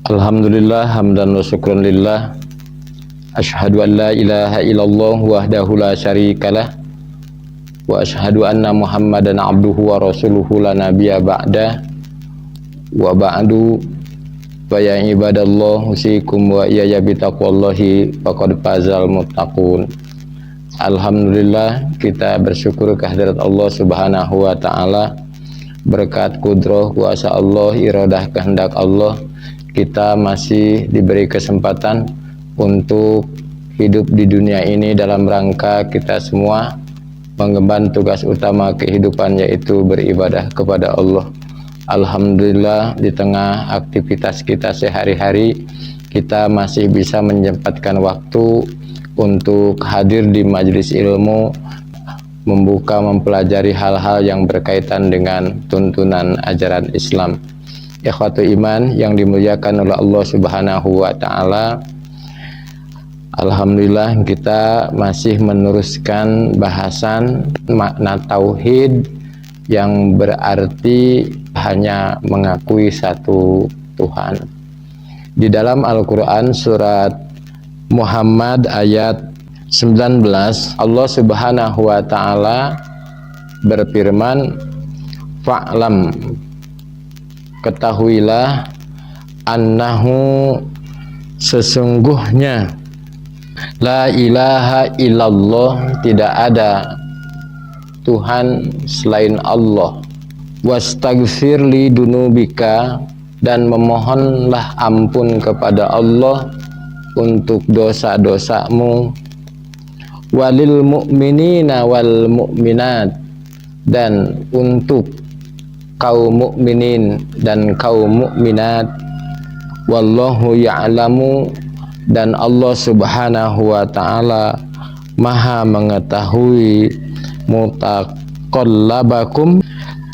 Alhamdulillah hamdan wa syukran lillah. Asyhadu an la ilaha illallah wahdahu la syarikalah wa asyhadu anna Muhammadan abduhu wa rasuluhu la nabiyya ba'da. Wa ba'du fa ya ibadallah usikum wa iyaya bitaqwallahi faqad fazal muttaqun. Alhamdulillah, kita bersyukur kehadirat Allah Subhanahu wa taala. Berkat kudrah kuasa Allah, iradah kehendak Allah, kita masih diberi kesempatan untuk hidup di dunia ini dalam rangka kita semua mengemban tugas utama kehidupan, yaitu beribadah kepada Allah. Alhamdulillah, di tengah aktivitas kita sehari-hari, kita masih bisa menyempatkan waktu untuk hadir di majelis ilmu, membuka, mempelajari hal-hal yang berkaitan dengan tuntunan ajaran Islam. Ikhwatu iman yang dimuliakan oleh Allah Subhanahu wa taala. Alhamdulillah, kita masih meneruskan bahasan makna tauhid yang berarti hanya mengakui satu Tuhan. Di dalam Al-Qur'an surat Muhammad ayat 19, Allah Subhanahu wa taala berfirman, fa'lam, ketahuilah, annahu, sesungguhnya, la ilaha illallah, tidak ada Tuhan selain Allah, wastaghfir li dunubika, dan memohonlah ampun kepada Allah untuk dosa-dosamu, walil mu'minina wal mu'minat, dan untuk kaum mukminin dan kaum mukminat, wallahu ya'lamu, dan Allah Subhanahu wa taala Maha mengetahui, mutaqallabakum,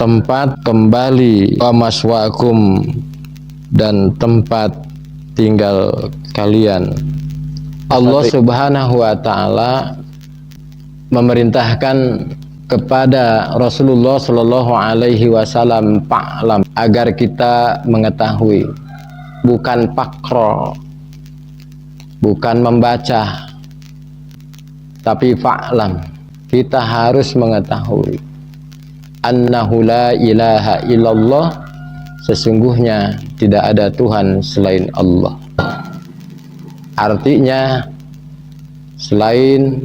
tempat kembali, wa maswaakum, dan tempat tinggal kalian. Allah Subhanahu wa taala memerintahkan kepada Rasulullah Shallallahu Alaihi Wasallam, fa'lam, agar kita mengetahui, bukan pakro, bukan membaca, tapi fa'lam, kita harus mengetahui, annahu la ilaha illallah, sesungguhnya tidak ada Tuhan selain Allah. Artinya, selain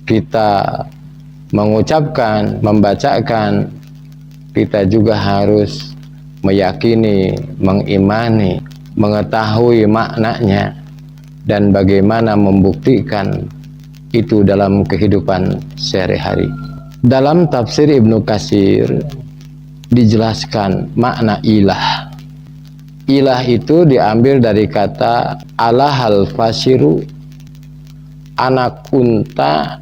kita mengucapkan, membacakan, kita juga harus meyakini, mengimani, mengetahui maknanya, dan bagaimana membuktikan itu dalam kehidupan sehari-hari. Dalam tafsir Ibnu Katsir dijelaskan makna ilah. Ilah itu diambil dari kata alahal fasiru, anak unta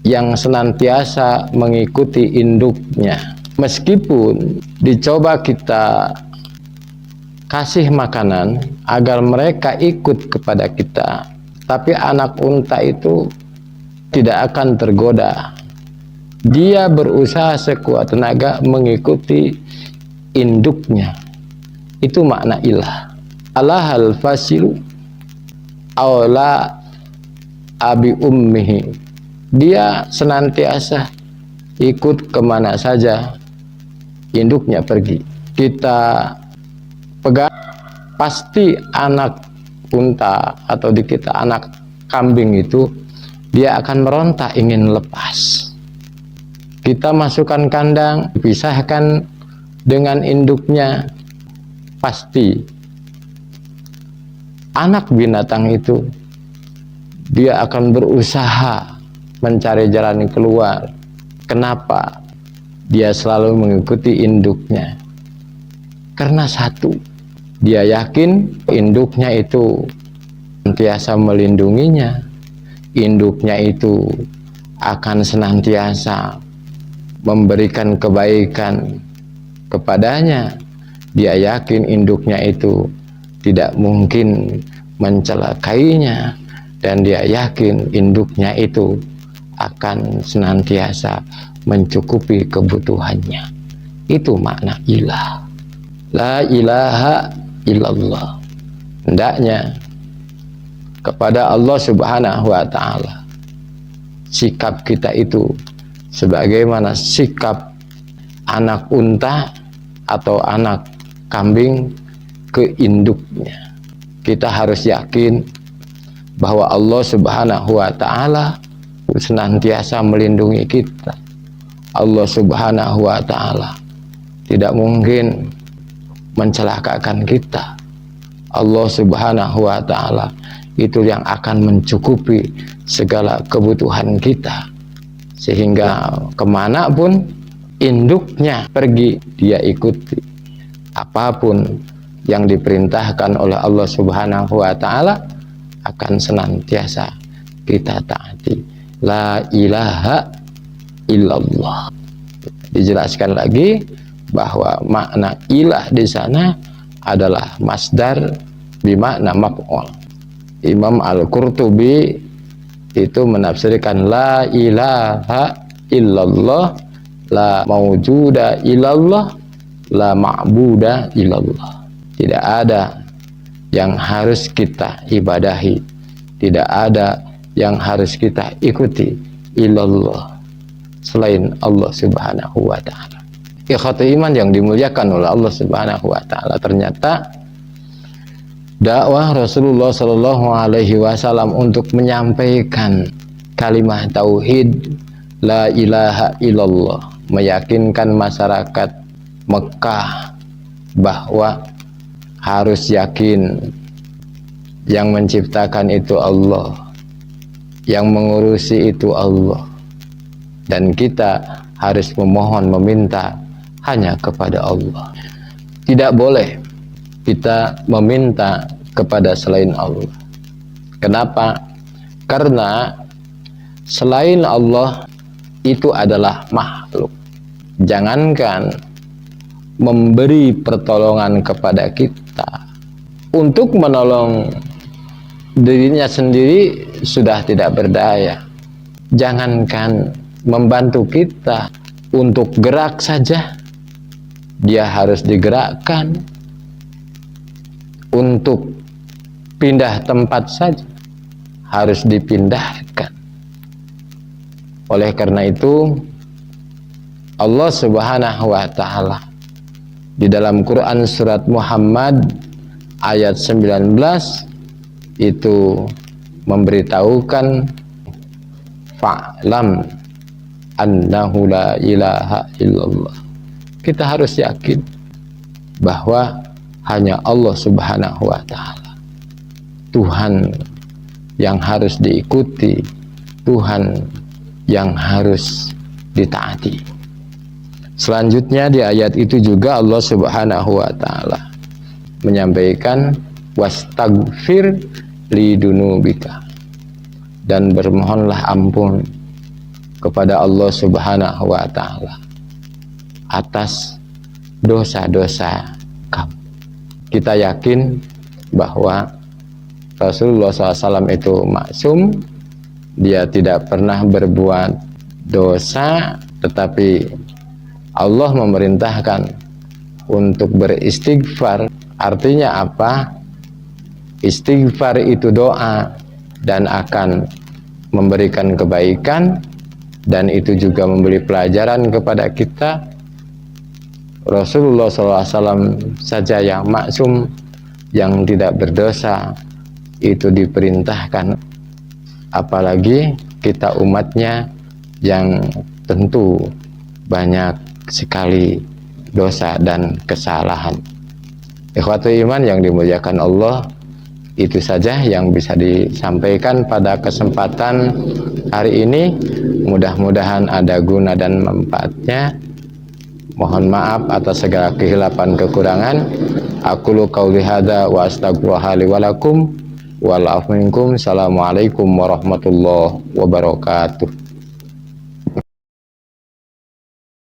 yang senantiasa mengikuti induknya. Meskipun dicoba kita kasih makanan agar mereka ikut kepada kita, tapi anak unta itu tidak akan tergoda. Dia berusaha sekuat tenaga mengikuti induknya. Itu makna ilah. Alahal fasilu awla abi ummihi, dia senantiasa ikut kemana saja induknya pergi. Kita pegang, pasti anak unta atau di kita anak kambing itu dia akan meronta ingin lepas. Kita masukkan kandang, pisahkan dengan induknya, pasti anak binatang itu dia akan berusaha mencari jalan keluar. Kenapa? Dia selalu mengikuti induknya. Karena satu, dia yakin induknya itu senantiasa melindunginya. Induknya itu akan senantiasa memberikan kebaikan kepadanya. Dia yakin induknya itu tidak mungkin mencelakainya, dan dia yakin induknya itu akan senantiasa mencukupi kebutuhannya. Itu makna ilah. La ilaha illallah. Hendaknya kepada Allah Subhanahu wa ta'ala sikap kita itu sebagaimana sikap anak unta atau anak kambing ke induknya. Kita harus yakin bahwa Allah Subhanahu wa ta'ala senantiasa melindungi kita. Allah Subhanahu wa ta'ala tidak mungkin mencelakakan kita. Allah Subhanahu wa ta'ala itu yang akan mencukupi segala kebutuhan kita, sehingga kemanapun induknya pergi dia ikuti. Apapun yang diperintahkan oleh Allah Subhanahu wa ta'ala akan senantiasa kita taati. La ilaha illallah. Dijelaskan lagi bahwa makna ilah di sana adalah masdar bimakna maf'ul. Imam Al-Qurtubi itu menafsirkan la ilaha illallah, la mawjuda illallah, la ma'buda illallah. Tidak ada yang harus kita ibadahi, tidak ada yang harus kita ikuti illallah selain Allah Subhanahu wa ta'ala. Ikhwati iman yang dimuliakan oleh Allah Subhanahu wa ta'ala, ternyata dakwah Rasulullah Shallallahu Alaihi Wasallam untuk menyampaikan kalimat tauhid la ilaha illallah, meyakinkan masyarakat Mekah bahwa harus yakin yang menciptakan itu Allah, yang mengurusi itu Allah, dan kita harus memohon meminta hanya kepada Allah. Tidak boleh kita meminta kepada selain Allah. Kenapa? Karena selain Allah itu adalah makhluk. Jangankan memberi pertolongan kepada kita, untuk menolong dirinya sendiri sudah tidak berdaya. Jangankan membantu kita untuk gerak saja, dia harus digerakkan. Untuk pindah tempat saja harus dipindahkan. Oleh karena itu Allah Subhanahu wa ta'ala di dalam Quran surat Muhammad ayat 19 itu memberitahukan fa'lam annahu la ilaha illallah. Kita harus yakin bahwa hanya Allah Subhanahu wa ta'ala Tuhan yang harus diikuti, Tuhan yang harus ditaati. Selanjutnya di ayat itu juga Allah Subhanahu wa ta'ala menyampaikan wastagfir lidunubika, dan bermohonlah ampun kepada Allah Subhanahu wa ta'ala atas dosa-dosa kamu. Kita yakin bahwa Rasulullah SAW itu maksum, dia tidak pernah berbuat dosa, tetapi Allah memerintahkan untuk beristighfar. Artinya apa? Istighfar itu doa dan akan memberikan kebaikan, dan itu juga memberi pelajaran kepada kita. Rasulullah SAW saja yang maksum, yang tidak berdosa, itu diperintahkan, apalagi kita umatnya yang tentu banyak sekali dosa dan kesalahan. Ikhwatul iman yang dimuliakan Allah, itu saja yang bisa disampaikan pada kesempatan hari ini. Mudah-mudahan ada guna dan manfaatnya. Mohon maaf atas segala kehilapan kekurangan. Aqulu qauli hadza wa astaghfirullaha li wa lakum wal afu minkum. Assalamualaikum warahmatullahi wabarakatuh.